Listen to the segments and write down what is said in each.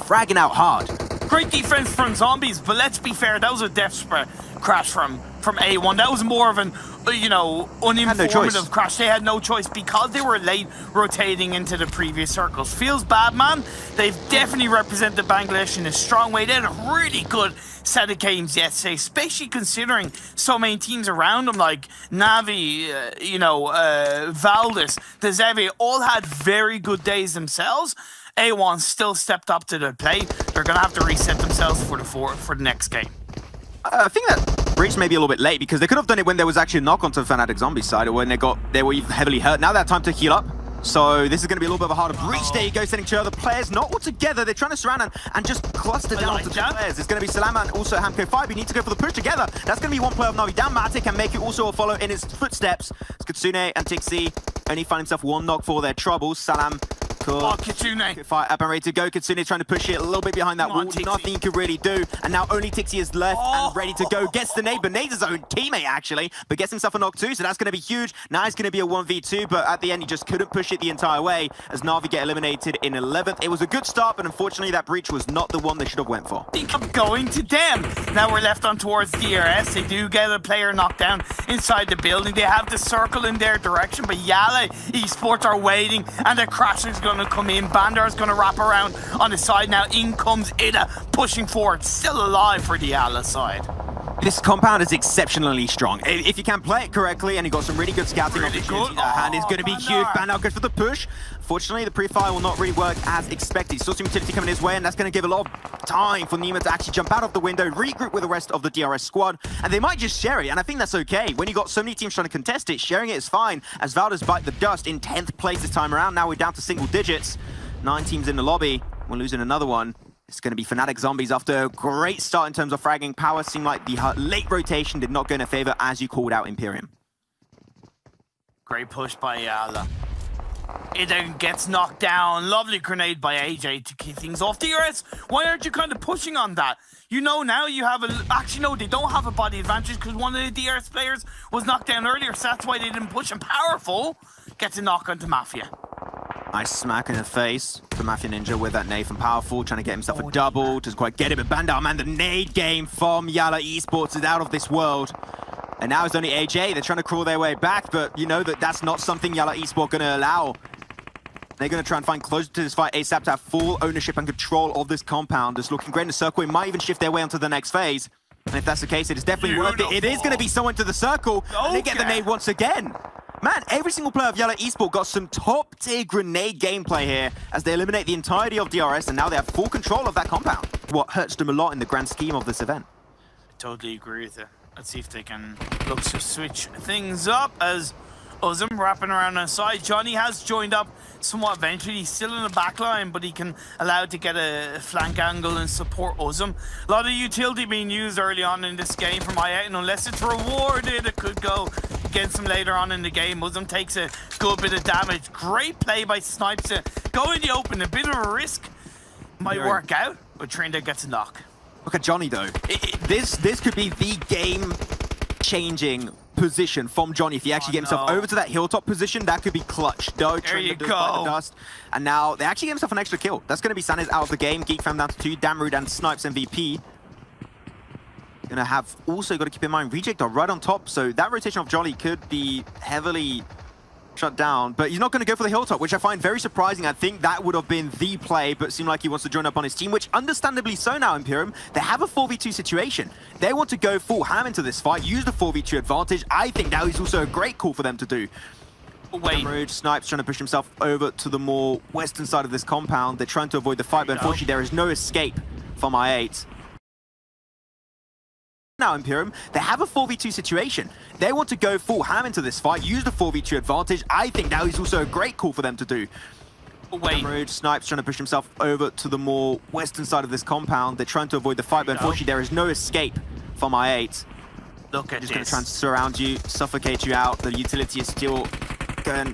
fragging out hard. Great defense from Zombies, but let's be fair, that was a death crash from A1. That was more of an, you know, uninformative crash. They had no choice because they were late rotating into the previous circles. Feels bad, man. They've definitely represented Bangladesh in a strong way. They had a really good set of games yesterday, especially considering so many teams around them, like NAVI, you know, Valdus, the XAVIER, all had very good days themselves. A1 still stepped up to the plate. They're going to have to reset themselves for the next game. I think that breach may be a little bit late because they could have done it when there was actually a knock onto the Fnatic Zombies side or when they were even heavily hurt. Now they have time to heal up. So this is going to be a little bit of a harder breach. There you go, sending two other players, not all together. They're trying to surround and just cluster down to two players. It's going to be Salama and also Hamco5. You need to go for the push together. That's going to be one player of Navi down. Fmatic and make it also follow in his footsteps. It's Kitsune and Tixi only find himself one knock for their troubles. Salam. Oh, Kitsune. Fight up and ready to go. Kitsune trying to push it a little bit behind that wall. Nothing you can really do. And now only Tixi is left and ready to go. Gets the nade, but nades his own teammate actually, but gets himself a knock too, so that's going to be huge. Now it's going to be a 1v2, but at the end he just couldn't push it the entire way as Navi get eliminated in 11th. It was a good start, but unfortunately that breach was not the one they should have went for. Think I'm going to them. Now we're left on towards DRS. They do get a player knocked down inside the building. They have the circle in their direction, but YALLA Esports are waiting, and the Crasher's going to come in. Bandar's going to wrap around on the side now. In comes Ida, pushing forward. Still alive for the YALLA side. This compound is exceptionally strong. If you can play it correctly and you got some really good scouting opportunities in your hand, it's going to be huge. Bandar goes for the push. Fortunately, the pre-fire will not really work as expected. Still some utility coming his way, and that's going to give a lot of time for Nima to actually jump out of the window, regroup with the rest of the DRS squad, and they might just share it, and I think that's okay. When you got so many teams trying to contest it, sharing it is fine, as Valdus bite the dust in 10th place this time around. Now we're down to single digits. 9 teams in the lobby. We're losing another one. It's going to be Fnatic Zombies after a great start in terms of fragging power. Seemed like the late rotation did not go in their favor as you called out ImPERium. Great push by YALLA. It then gets knocked down. Lovely grenade by AJ to keep things off. DRS, why aren't you kind of pushing on that? You know now you have a... Actually, no, they don't have a body advantage because one of the DRS players was knocked down earlier, so that's why they didn't push him. Powerful gets a knock onto Mafia. Nice smack in the face for Mafia Ninja with that nade from Powerful, trying to get himself a double. Doesn't quite get it, but Bandar, man, the nade game from YALLA Esports is out of this world. And now it's only AJ. They're trying to crawl their way back, but you know that's not something YALLA Esports going to allow. They're going to try and find closer to this fight ASAP to have full ownership and control of this compound. It's looking great in the circle. It might even shift their way onto the next phase. And if that's the case, it is definitely worth it. It is going to be someone to the circle. And they get the nade once again. Man, every single player of YALLA Esports got some top-tier grenade gameplay here as they eliminate the entirety of DRS, and now they have full control of that compound. What hurts them a lot in the grand scheme of this event. I totally agree with it. Let's see if they can look to switch things up as Uzum wrapping around on the side. Johnny has joined up somewhat eventually. He's still in the back line, but he can allow it to get a flank angle and support Uzum. A lot of utility being used early on in this game from i8, and unless it's rewarded, it could go against him later on in the game. Uzum takes a good bit of damage. Great play by Snipes to go in the open. A bit of a risk. Might work out, but Trinder gets a knock. Look at Johnny, though. This could be the game-changing position from Johnny. If he actually get himself over to that hilltop position, that could be clutch. There you go. The dust. And now they actually get himself an extra kill. That's going to be Sanes out of the game. Geek Fam down to 2. Damrude and Snipes MVP. Gonna have also got to keep in mind Reject are right on top, so that rotation of Johnny could be heavily shut down, but he's not going to go for the hilltop, which I find very surprising. I think that would have been the play, but it seemed like he wants to join up on his team, which understandably so now, ImPERium. They have a 4v2 situation. They want to go full ham into this fight, use the 4v2 advantage. I think now is also a great call for them to do. Wait. Snipes trying to push himself over to the more western side of this compound. They're trying to avoid the fight, but unfortunately there is no escape from i8. Now ImPERium, they have a 4v2 situation. They want to go full ham into this fight, use the 4v2 advantage. I think now is also a great call for them to do. Snipes trying to push himself over to the more western side of this compound. They're trying to avoid the fight, but unfortunately there is no escape from i8. Look at this. Just going to try and surround you, suffocate you out. The utility is still going...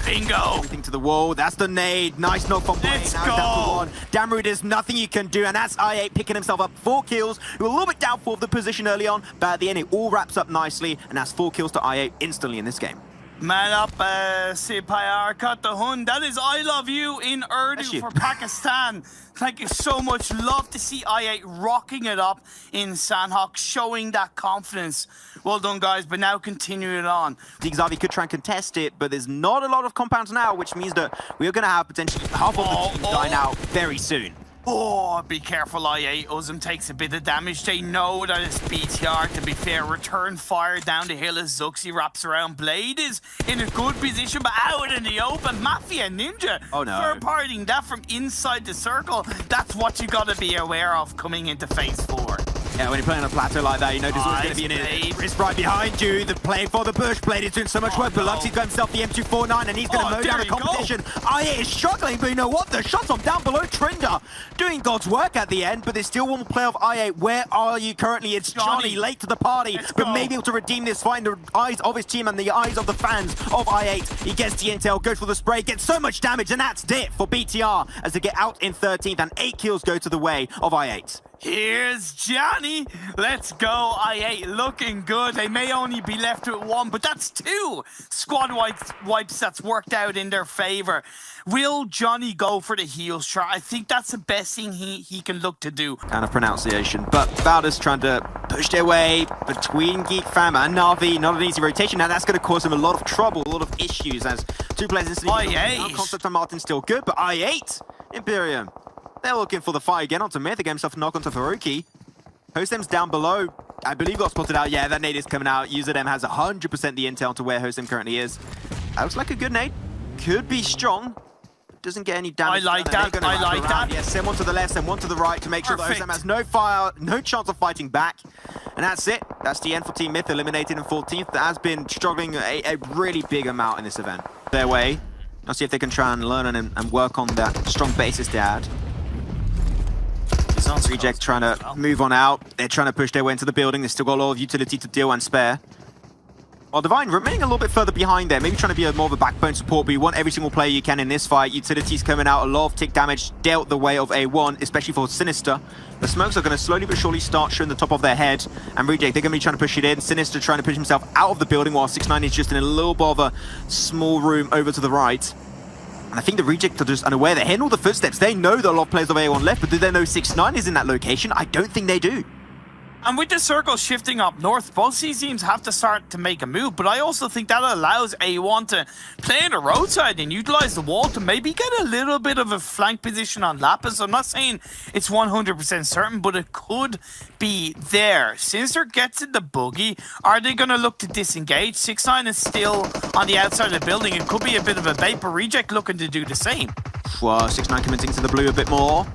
Bingo! Everything to the wall. That's the nade. Nice knock from Blade. Now down to 1. Damrude, there's nothing you can do, and that's i8 picking himself up 4 kills. We were a little bit doubtful of the position early on, but at the end it all wraps up nicely, and that's 4 kills to i8 instantly in this game. Man up, Sipayar cut the Hun. That is I love you in Urdu for Pakistan. Thank you so much. Love to see I8 rocking it up in Sandhawk, showing that confidence. Well done, guys, but now continuing it on. XAVIER could try and contest it, but there's not a lot of compounds now, which means that we're going to have potentially half of the team dying out very soon. Oh, be careful, I8. Uzum takes a bit of damage. They know that it's BTR, to be fair. Return fire down the hill as ZEUS wraps around. Blade is in a good position, but out in the open. Mafia Ninja. Oh, no. Third-partying that from inside the circle. That's what you got to be aware of coming into phase 4. Yeah, when you're playing on a plateau like that, you know there's always going to be an risk right behind you. The play for the bush. Blade is doing so much work. Biluxi's got himself the M249, and he's going to mow down the competition. IA is struggling, but you know what? The shots from down below. Trinder doing God's work at the end, but there's still one player of IA. Where are you currently? It's Johnny late to the party, but maybe able to redeem this fight in the eyes of his team and the eyes of the fans of I8. He gets the intel, goes for the spray, gets so much damage, and that's it for BTR as they get out in 13th, and 8 kills go to the way of I8. Here's Johnny. Let's go, I8 looking good. They may only be left with 1, but that's 2 squad wipes that's worked out in their favor. Will Johnny go for the heel shot? I think that's the best thing he can look to do. Kind of pronunciation, but Valdus trying to push their way between Geek Fam and NAVI. Not an easy rotation, and that's going to cause him a lot of trouble, a lot of issues as 2 players instantly. I8. Concept on Martin's still good, but I8, ImPERium. They're looking for the fight again onto mid. They get himself a knock onto Faruqi. Hostem's down below. I believe got spotted out. Yeah, that nade is coming out. UZM has 100% the intel to where Hostem currently is. That looks like a good nade. Could be strong. Doesn't get any damage. I like that. I like that. Yeah, send one to the left, send one to the right to make sure that Hostem has no fire, no chance of fighting back. And that's it. That's the end for Team Myth, eliminated in 14th. That has been struggling a really big amount in this event. Their way. I'll see if they can try and learn and work on that strong basis they had. Reject trying to move on out. They're trying to push their way into the building. They've still got a lot of utility to deal and spare. While Divine remaining a little bit further behind there, maybe trying to be more of a backbone support, but you want every single player you can in this fight. Utilities coming out, a lot of tick damage dealt the way of A1, especially for Sinister. The smokes are going to slowly but surely start showing the top of their head. And Reject, they're going to be trying to push it in. Sinister trying to push himself out of the building, while 6ix9ine is just in a little bit of a small room over to the right. And I think the Reject are just unaware. They're hearing all the footsteps. They know that a lot of players of A1 left, but do they know 6ix9ine is in that location? I don't think they do. And with the circle shifting up north, both these teams have to start to make a move, but I also think that allows A1 to play on the roadside and utilize the wall to maybe get a little bit of a flank position on Lapis. I'm not saying it's 100% certain, but it could be there. Sinister gets in the boogie. Are they going to look to disengage? 6ix9ine is still on the outside of the building. It could be a bit of a bait, but Reject looking to do the same. Well, 6ix9ine committing to the blue a bit more.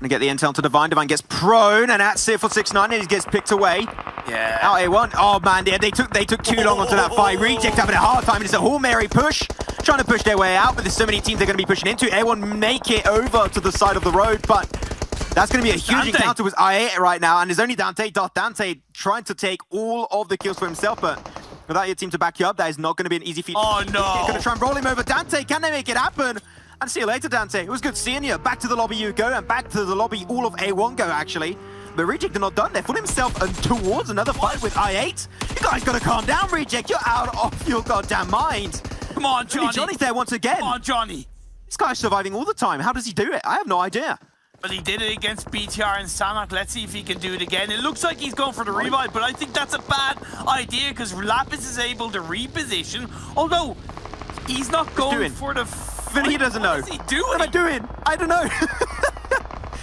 Gonna get the intel to Divine. Divine gets prone, and that's it for 6ix9ine, and he gets picked away. Yeah. Out A1. Oh man, yeah, they took too long onto that fight. Reject having a hard time. It's a Hail Mary push, trying to push their way out, but there's so many teams they're gonna be pushing into. A1 make it over to the side of the road, but that's gonna be a huge encounter with IA right now, and there's only Dante. Dante trying to take all of the kills for himself, but without your team to back you up, that is not gonna be an easy feat. Oh no. They're gonna try and roll him over. Dante, can they make it happen? And see you later, Dante. It was good seeing you. Back to the lobby you go, and back to the lobby all of A1 go, actually. But Reject are not done. They've put himself towards another fight with I8. You guys gotta calm down, Reject. You're out of your goddamn mind. Come on, Johnny. Johnny's there once again. Come on, Johnny. This guy's surviving all the time. How does he do it? I have no idea. But he did it against BTR and Sanok. Let's see if he can do it again. It looks like he's going for the revive, but I think that's a bad idea because Lapis is able to reposition. Although, he's not going for the... He doesn't know. What is he doing? What am I doing? I don't know.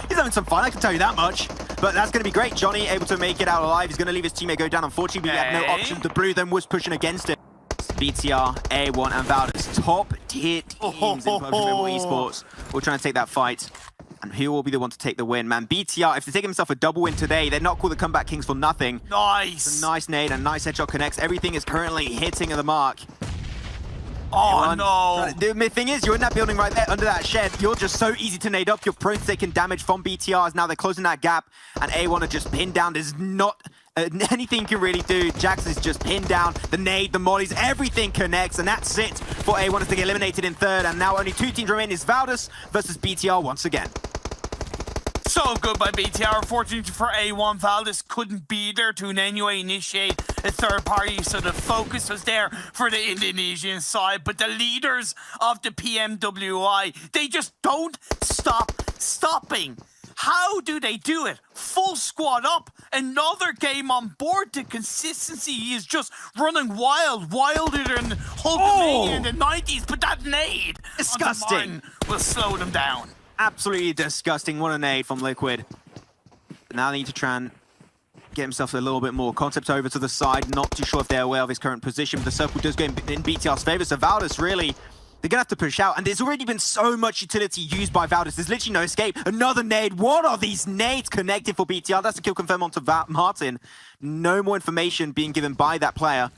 He's having some fun, I can tell you that much. But that's going to be great. Johnny able to make it out alive. He's going to leave his teammate go down. Unfortunately, we had no option. The blue then was pushing against it. BTR, A1, and Valdus, top tier teams in PUBG Mobile Esports. We're trying to take that fight. And who will be the one to take the win? Man, BTR, if they take himself a double win today, they're not called the Comeback Kings for nothing. Nice. It's a nice nade and nice headshot connects. Everything is currently hitting the mark. Oh no! The thing is, you're in that building right there under that shed. You're just so easy to nade up. You're prone to taking damage from BTRs. Now they're closing that gap, and A1 are just pinned down. There's not anything you can really do. Jax is just pinned down. The nade, the mollies, everything connects, and that's it for A1 as they get eliminated in third. And now only 2 teams remain. Is Valdus versus BTR once again. So good by BTR. Unfortunately for A1, Valdus couldn't be there to in any way initiate a third party, so the focus was there for the Indonesian side. But the leaders of the PMWI, they just don't stop stopping. How do they do it? Full squad up, another game on board. The consistency is just running wild, wilder than Hulkamania in the 90s. But that nade disgusting will slow them down. Absolutely disgusting. What a nade from Liquid. But now they need to try and get himself a little bit more concept over to the side. Not too sure if they're aware of his current position, but the circle does go in BTR's favor. So Valdus really, they're going to have to push out. And there's already been so much utility used by Valdus. There's literally no escape. Another nade. What are these nades connected for BTR? That's a kill confirmed onto Martin. No more information being given by that player.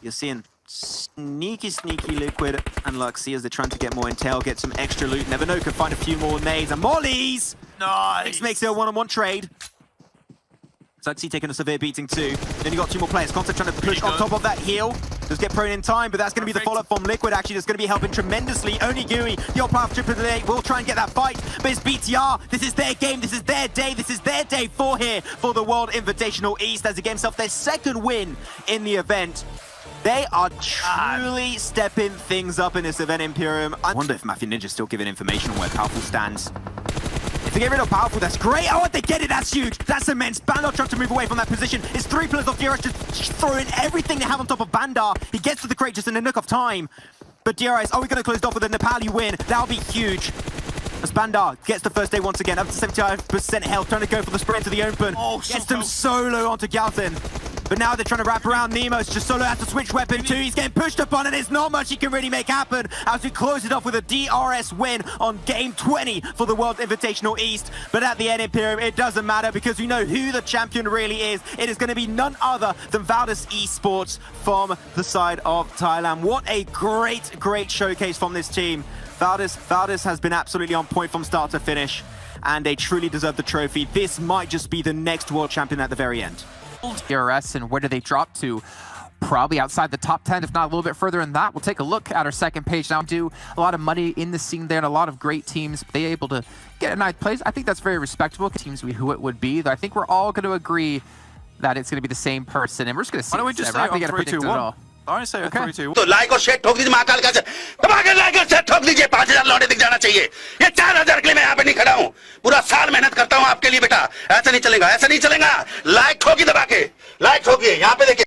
You're seeing sneaky Liquid and Luxy as they're trying to get more intel, get some extra loot. Never know, could find a few more nades. And mollies! Nice! This makes it a one-on-one trade. Luxy taking a severe beating too. Then you got two more players. Concept trying to push on top of that heal. Does get prone in time, but that's going to be the follow-up from Liquid. Actually, that's going to be helping tremendously. Only Gooey, the old path AAA, will try and get that fight. But it's BTR. This is their game. This is their day. This is their day for here for the World Invitational East as they get themselves their second win in the event. They are truly stepping things up in this event, ImPERium. I wonder if Mafia Ninja's still giving information on where Powerful stands. If they get rid of Powerful, that's great. Oh, if they get it, that's huge. That's immense. Bandar trying to move away from that position. It's 3 pillars off DRS, just throwing everything they have on top of Bandar. He gets to the crate just in a nick of time. But DRS, we're going to close it off with a Nepali win. That'll be huge. As Bandar gets the first day once again, up to 75% health, trying to go for the sprint to the open. Oh, gets them solo onto Galton. But now they're trying to wrap around Nemo's. Just solo has to switch weapon too. He's getting pushed upon and there's not much he can really make happen as we close it off with a DRS win on game 20 for the World Invitational East. But at the end, ImPERium, it doesn't matter because we know who the champion really is. It is going to be none other than Valdus Esports from the side of Thailand. What a great showcase from this team. Valdus has been absolutely on point from start to finish, and they truly deserve the trophy. This might just be the next world champion at the very end. DRS, and where do they drop to? Probably outside the top 10, if not a little bit further than that. We'll take a look at our second page now. Do a lot of money in the scene there and a lot of great teams. They able to get a nice place. I think that's very respectable. Teams who it would be. I think we're all going to agree that it's going to be the same person, and we're just going to see. Why don't we just say on 3, 2, 1? I say 3, 2, 1. तो like और share ठोक दीजिए महाकाल का दबाकर like और share ठोक दीजिए 5000 लौटे दिख जाना चाहिए ये 4000 के लिए मैं यहाँ पे नहीं खड़ा हूँ पूरा साल मेहनत करता हूँ आपके लिए बेटा ऐसा नहीं चलेगा लाइक ठोकी दबा के लाइक ठोकिए यहाँ पे देखिए